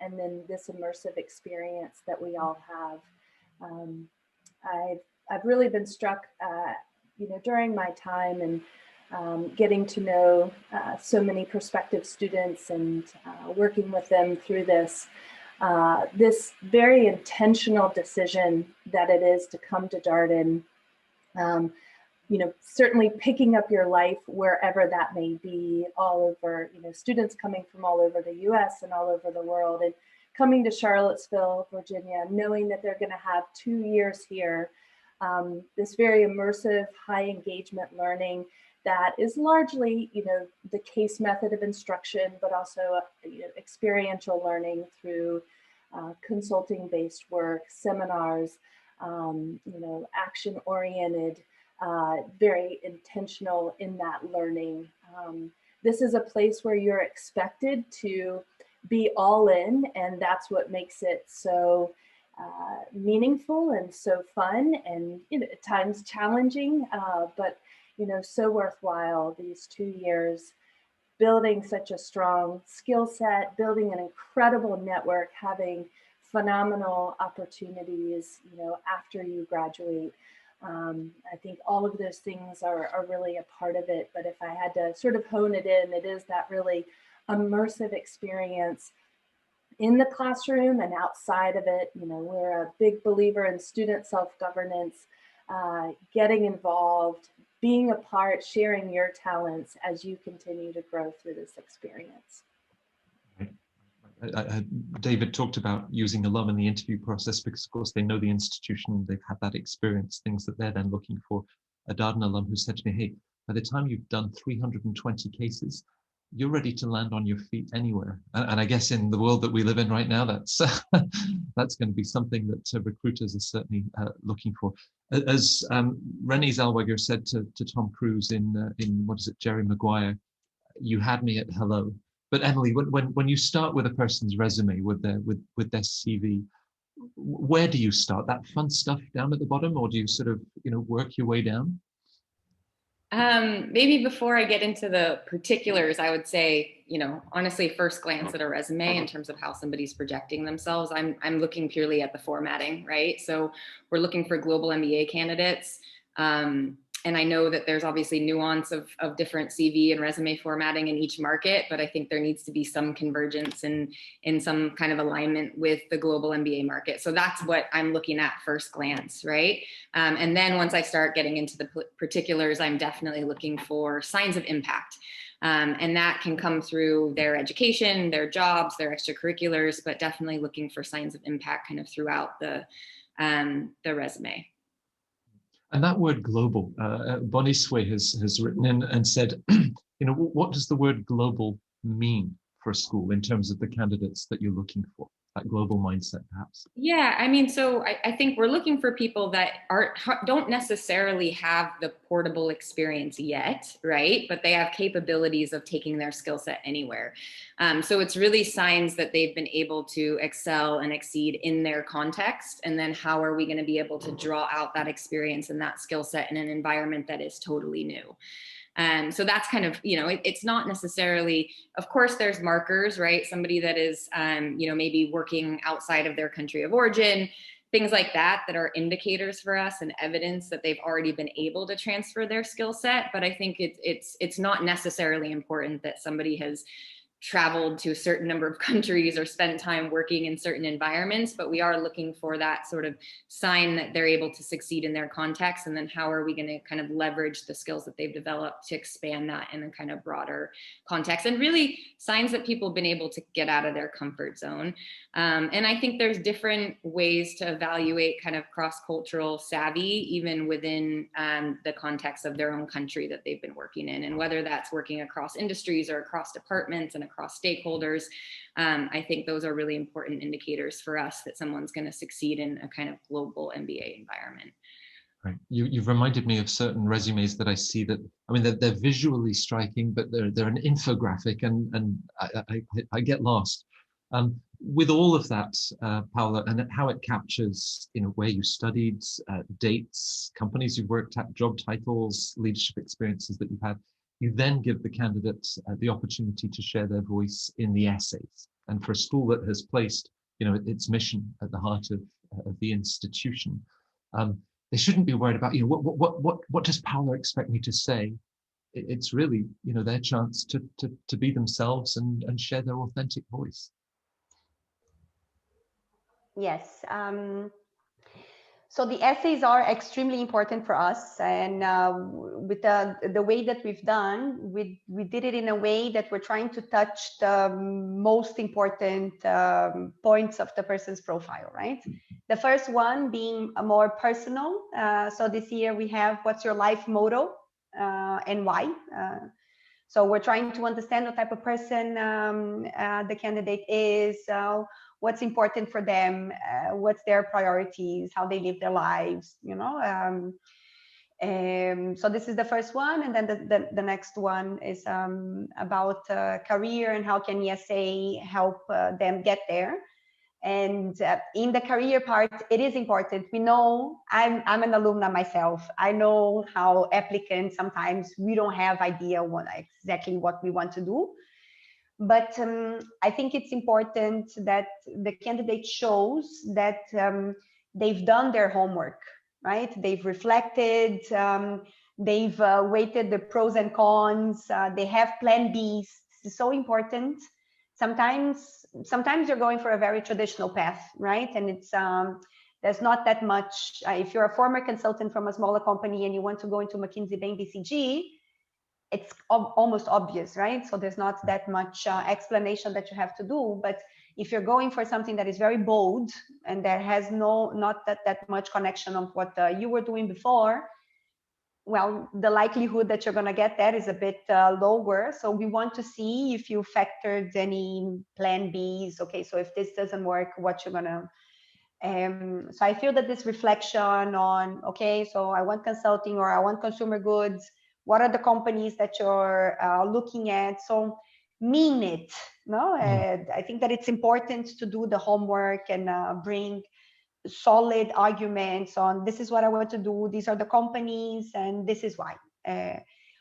and then this immersive experience that we all have. I've really been struck, during my time and getting to know so many prospective students and working with them through this very intentional decision that it is to come to Darden. Certainly picking up your life wherever that may be, all over, students coming from all over the US and all over the world, and coming to Charlottesville, Virginia, knowing that they're going to have 2 years here. This very immersive, high engagement learning that is largely, the case method of instruction, but also experiential learning through consulting-based work, seminars, action-oriented, very intentional in that learning. This is a place where you're expected to be all in, and that's what makes it so meaningful and so fun, and at times challenging, but so worthwhile. These 2 years, building such a strong skill set, building an incredible network, having phenomenal opportunities, after you graduate. I think all of those things are really a part of it. But if I had to sort of hone it in, it is that really immersive experience in the classroom and outside of it. We're a big believer in student self-governance, getting involved, being a part, sharing your talents as you continue to grow through this experience. David talked about using alum in the interview process because, of course, they know the institution, they've had that experience, things that they're then looking for. A Darden alum who said to me, hey, by the time you've done 320 cases, you're ready to land on your feet anywhere. And I guess in the world that we live in right now, that's that's going to be something that recruiters are certainly looking for. As Renée Zellweger said to Tom Cruise in what is it, Jerry Maguire, you had me at hello. But Emily, when you start with a person's resume, with their CV, where do you start? That fun stuff down at the bottom, or do you sort of work your way down? Maybe before I get into the particulars, I would say, honestly, first glance at a resume in terms of how somebody's projecting themselves, I'm looking purely at the formatting, right? So we're looking for global MBA candidates. And And I know that there's obviously nuance of different CV and resume formatting in each market, but I think there needs to be some convergence and in some kind of alignment with the global MBA market. So that's what I'm looking at first glance, right? And then once I start getting into the particulars, I'm definitely looking for signs of impact. And that can come through their education, their jobs, their extracurriculars, but definitely looking for signs of impact kind of throughout the resume. And that word global, Bonnie Sway has written in and said, what does the word global mean for a school in terms of the candidates that you're looking for? That global mindset, perhaps. Yeah, I mean, so I think we're looking for people that don't necessarily have the portable experience yet, right? But they have capabilities of taking their skill set anywhere. So it's really signs that they've been able to excel and exceed in their context. And then how are we going to be able to draw out that experience and that skill set in an environment that is totally new? So that's kind of, it's not necessarily, of course, there's markers, right? Somebody that is, maybe working outside of their country of origin, things like that are indicators for us and evidence that they've already been able to transfer their skill set. But I think it's not necessarily important that somebody has traveled to a certain number of countries or spent time working in certain environments, but we are looking for that sort of sign that they're able to succeed in their context. And then how are we going to kind of leverage the skills that they've developed to expand that in a kind of broader context, and really signs that people have been able to get out of their comfort zone. And I think there's different ways to evaluate kind of cross-cultural savvy, even within the context of their own country that they've been working in. And whether that's working across industries or across departments and across stakeholders, I think those are really important indicators for us that someone's going to succeed in a kind of global MBA environment. Right. You've reminded me of certain resumes that I see that, I mean, they're visually striking, but they're an infographic, and I get lost. With all of that, Paula, and how it captures, where you studied, dates, companies you've worked at, job titles, leadership experiences that you've had, you then give the candidates the opportunity to share their voice in the essays. And for a school that has placed, its mission at the heart of the institution, they shouldn't be worried about, what does Paula expect me to say? It's really, their chance to be themselves and share their authentic voice. Yes. So the essays are extremely important for us, and with the way that we've done, we did it in a way that we're trying to touch the most important points of the person's profile, right? The first one being a more personal. So this year we have, what's your life motto and why? So we're trying to understand what type of person the candidate is, what's important for them, what's their priorities, how they live their lives, so this is the first one. And then the next one is about career and how can ESA help them get there. And in the career part, it is important. We know, I'm an alumna myself. I know how applicants, sometimes we don't have idea exactly what we want to do. But I think it's important that the candidate shows that they've done their homework, right? They've reflected, they've weighted the pros and cons, they have plan Bs. This is so important. Sometimes you're going for a very traditional path, right? And it's there's not that much. If you're a former consultant from a smaller company and you want to go into McKinsey, Bain, BCG, it's almost obvious, right? So there's not that much explanation that you have to do. But if you're going for something that is very bold and there has not that much connection of what you were doing before, well, the likelihood that you're going to get that is a bit lower. So we want to see if you factored any plan Bs. Okay, so if this doesn't work, what you're going to... so I feel that this reflection on, okay, so I want consulting or I want consumer goods, what are the companies that you're looking at? So mean it, no? I think that it's important to do the homework and bring solid arguments on this is what I want to do, these are the companies, and this is why.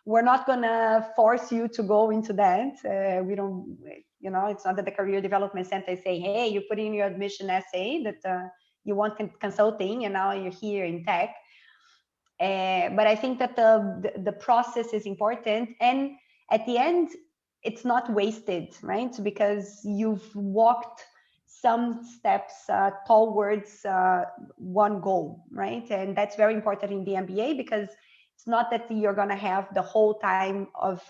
We're not gonna force you to go into that. We don't, it's not that the Career Development Center say, hey, you put in your admission essay that you want consulting and now you're here in tech. But I think that the process is important, and at the end, it's not wasted, right? Because you've walked some steps towards one goal, right? And that's very important in the MBA, because it's not that you're going to have the whole time of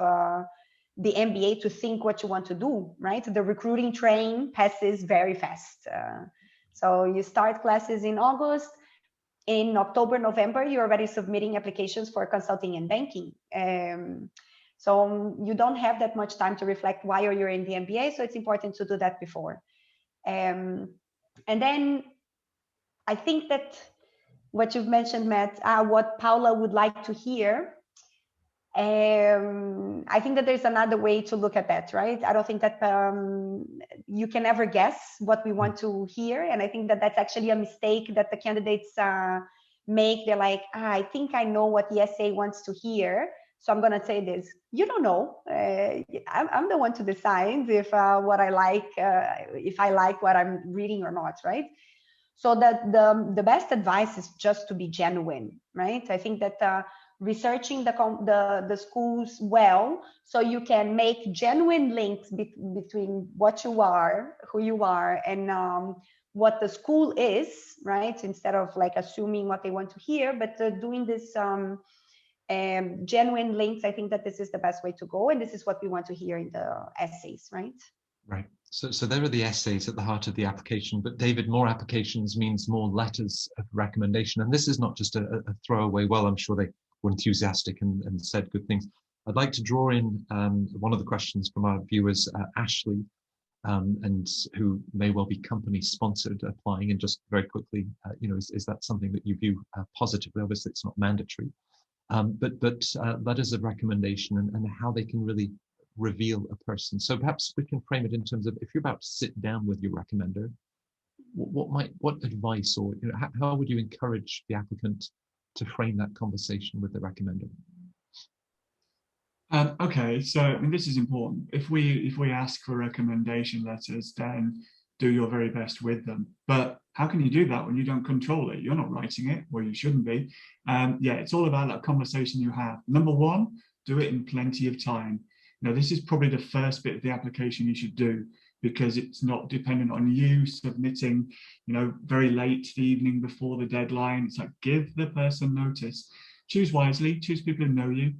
the MBA to think what you want to do, right? The recruiting train passes very fast. So you start classes in August. In October, November, you're already submitting applications for consulting and banking. So you don't have that much time to reflect while you're in the MBA. So it's important to do that before. And then I think that what you've mentioned, Matt, what Paula would like to hear, I think that there's another way to look at that, right? I don't think that you can ever guess what we want to hear. And I think that that's actually a mistake that the candidates make. They're like, I think I know what the SA wants to hear, so I'm going to say this. You don't know. I'm the one to decide if what I like, if I like what I'm reading or not, right? So that the best advice is just to be genuine, right? I think that researching the schools well, so you can make genuine links between what you are, who you are, and what the school is, right? Instead of like assuming what they want to hear, but doing this genuine links. I think that this is the best way to go, and this is what we want to hear in the essays, right? Right. So there are the essays at the heart of the application, but David, more applications means more letters of recommendation. And this is not just a throwaway, well, I'm sure they were enthusiastic and said good things. I'd like to draw in one of the questions from our viewers, Ashley, and who may well be company sponsored applying. And just very quickly, is that something that you view positively? Obviously, it's not mandatory, but letters of recommendation and how they can really reveal a person. So perhaps we can frame it in terms of, if you're about to sit down with your recommender, what advice, or how would you encourage the applicant to frame that conversation with the recommender? Okay, so I mean, this is important. If we ask for recommendation letters, then do your very best with them. But how can you do that when you don't control it? You're not writing it, or you shouldn't be. Yeah, it's all about that conversation you have. Number one, do it in plenty of time. Now, this is probably the first bit of the application you should do, because it's not dependent on you submitting, very late the evening before the deadline. It's like, give the person notice. Choose wisely, choose people who know you.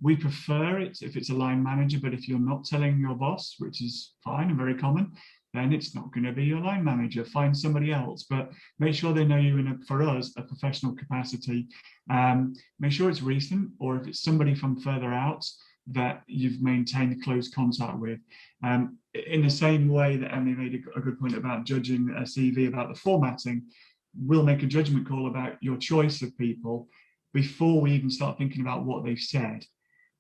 We prefer it if it's a line manager, but if you're not telling your boss, which is fine and very common, then it's not going to be your line manager. Find somebody else, but make sure they know you in, for us, a professional capacity. Make sure it's recent, or if it's somebody from further out that you've maintained close contact with. In the same way that Emily made a good point about judging a CV, about the formatting, we'll make a judgment call about your choice of people before we even start thinking about what they've said.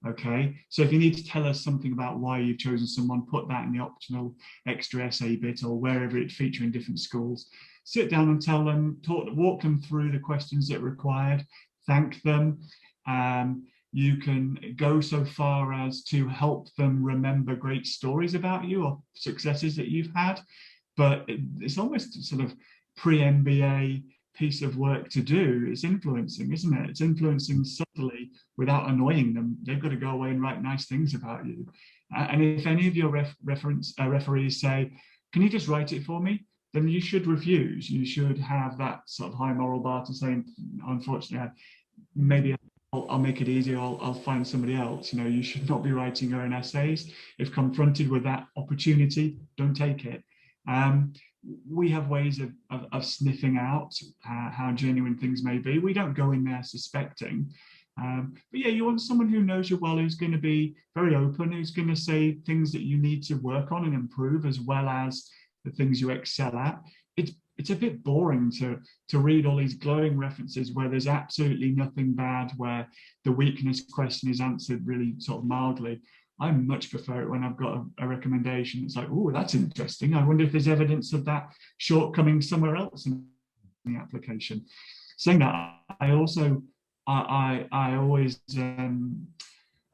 Okay, so if you need to tell us something about why you've chosen someone, put that in the optional extra essay bit, or wherever it features in different schools. Sit down and tell them, walk them through the questions that are required, thank them. You can go so far as to help them remember great stories about you or successes that you've had, but it's almost sort of pre-MBA piece of work to do. It's influencing, isn't it? It's influencing subtly without annoying them. They've got to go away and write nice things about you. And if any of your referees say, can you just write it for me? Then you should refuse. You should have that sort of high moral bar to say, unfortunately, maybe I'll make it easier, I'll find somebody else. You should not be writing your own essays. If confronted with that opportunity, don't take it. We have ways of sniffing out how genuine things may be. We don't go in there suspecting. But yeah, you want someone who knows you well, who's going to be very open, who's going to say things that you need to work on and improve, as well as the things you excel at. It's a bit boring to read all these glowing references where there's absolutely nothing bad, where the weakness question is answered really sort of mildly. I much prefer it when I've got a recommendation. It's like, oh, that's interesting. I wonder if there's evidence of that shortcoming somewhere else in the application. Saying that, I always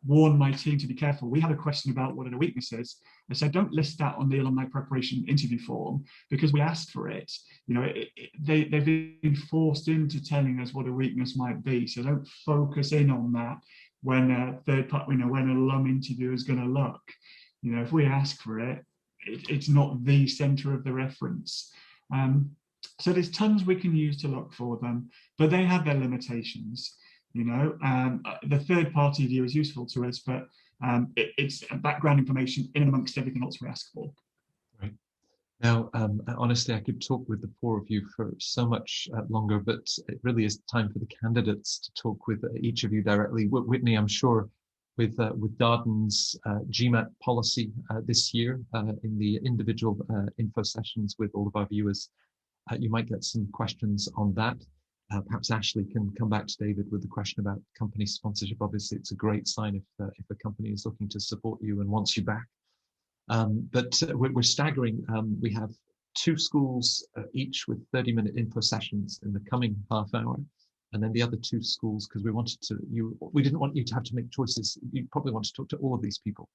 warn my team to be careful. We have a question about what are the weaknesses, So don't list that on the alumni preparation interview form because we asked for it. You know, they've been forced into telling us what a weakness might be. So don't focus in on that when a third party, you know, when an alum interviewer is going to look. You know, if we ask for it, it's not the center of the reference. So there's tons we can use to look for them, but they have their limitations. You know, the third party view is useful to us, but it's background information in amongst everything else we ask for. Right. Now, honestly, I could talk with the four of you for so much longer, but it really is time for the candidates to talk with each of you directly. Whitney, I'm sure with Darden's GMAT policy this year in the individual info sessions with all of our viewers, you might get some questions on that. Perhaps Ashley can come back to David with the question about company sponsorship. Obviously, it's a great sign if a company is looking to support you and wants you back. But we're staggering. We have 2 schools each with 30-minute info sessions in the coming half hour. And then the other 2 schools, because we didn't want you to have to make choices. You probably want to talk to all of these people.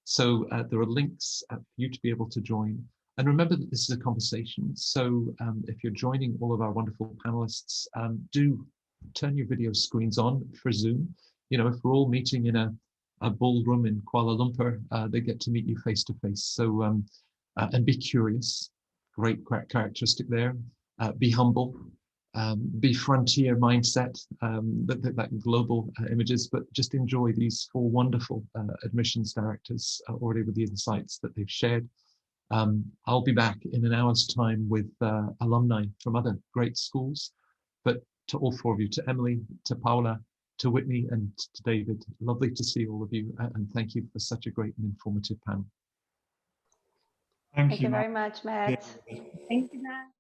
So there are links for you to be able to join. And remember that this is a conversation. So if you're joining all of our wonderful panelists, do turn your video screens on for Zoom. You know, if we're all meeting in a ballroom in Kuala Lumpur, they get to meet you face to face. So, and be curious, great characteristic there. Be humble, be frontier mindset, that global images, but just enjoy these 4 wonderful admissions directors already with the insights that they've shared. I'll be back in an hour's time with alumni from other great schools, but to all 4 of you, to Emily, to Paula, to Whitney, and to David, lovely to see all of you, and thank you for such a great and informative panel. Thank you very much, Matt. Yeah. Thank you, Matt.